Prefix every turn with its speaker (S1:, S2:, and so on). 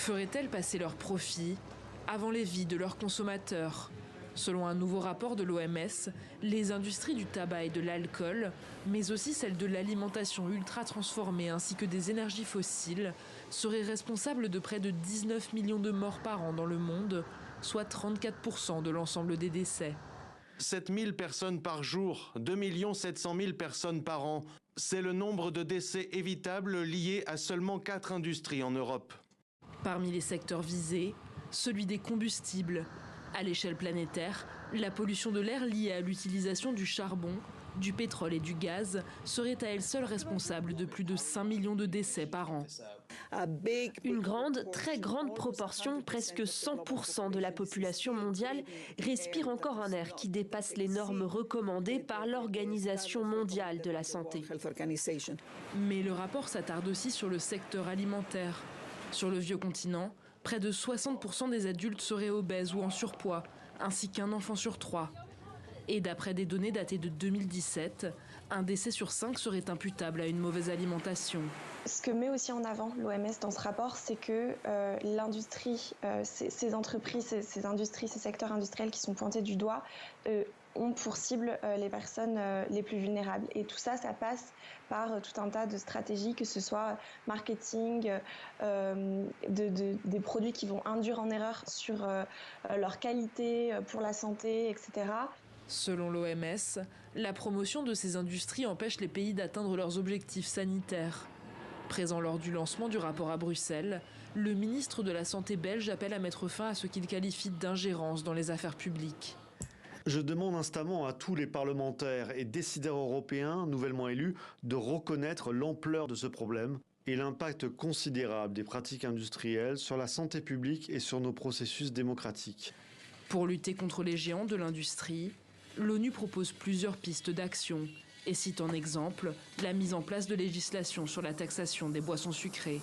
S1: feraient-elles passer leurs profits avant les vies de leurs consommateurs? Selon un nouveau rapport de l'OMS, les industries du tabac et de l'alcool, mais aussi celles de l'alimentation ultra transformée ainsi que des énergies fossiles, seraient responsables de près de 19 millions de morts par an dans le monde, soit 34% de l'ensemble des décès.
S2: 7 000 personnes par jour, 2 700 000 personnes par an. C'est le nombre de décès évitables liés à seulement 4 industries en Europe.
S1: Parmi les secteurs visés, celui des combustibles. À l'échelle planétaire, la pollution de l'air liée à l'utilisation du charbon, du pétrole et du gaz serait à elle seule responsable de plus de 5 millions de décès par an.
S3: Une très grande proportion, presque 100% de la population mondiale, respire encore un air qui dépasse les normes recommandées par l'Organisation mondiale de la santé.
S1: Mais le rapport s'attarde aussi sur le secteur alimentaire. Sur le vieux continent, près de 60% des adultes seraient obèses ou en surpoids, ainsi qu'un enfant sur 3. Et d'après des données datées de 2017, un décès sur 5 serait imputable à une mauvaise alimentation.
S4: Ce que met aussi en avant l'OMS dans ce rapport, c'est que l'industrie, ces entreprises, ces secteurs industriels qui sont pointés du doigt, ont pour cible les personnes les plus vulnérables. Et tout ça, ça passe par tout un tas de stratégies, que ce soit marketing, des produits qui vont induire en erreur sur leur qualité pour la santé, etc.
S1: Selon l'OMS, la promotion de ces industries empêche les pays d'atteindre leurs objectifs sanitaires. Présent lors du lancement du rapport à Bruxelles, le ministre de la Santé belge appelle à mettre fin à ce qu'il qualifie d'ingérence dans les affaires publiques.
S5: Je demande instamment à tous les parlementaires et décideurs européens nouvellement élus de reconnaître l'ampleur de ce problème et l'impact considérable des pratiques industrielles sur la santé publique et sur nos processus démocratiques.
S1: Pour lutter contre les géants de l'industrie, l'ONU propose plusieurs pistes d'action et cite en exemple la mise en place de législation sur la taxation des boissons sucrées.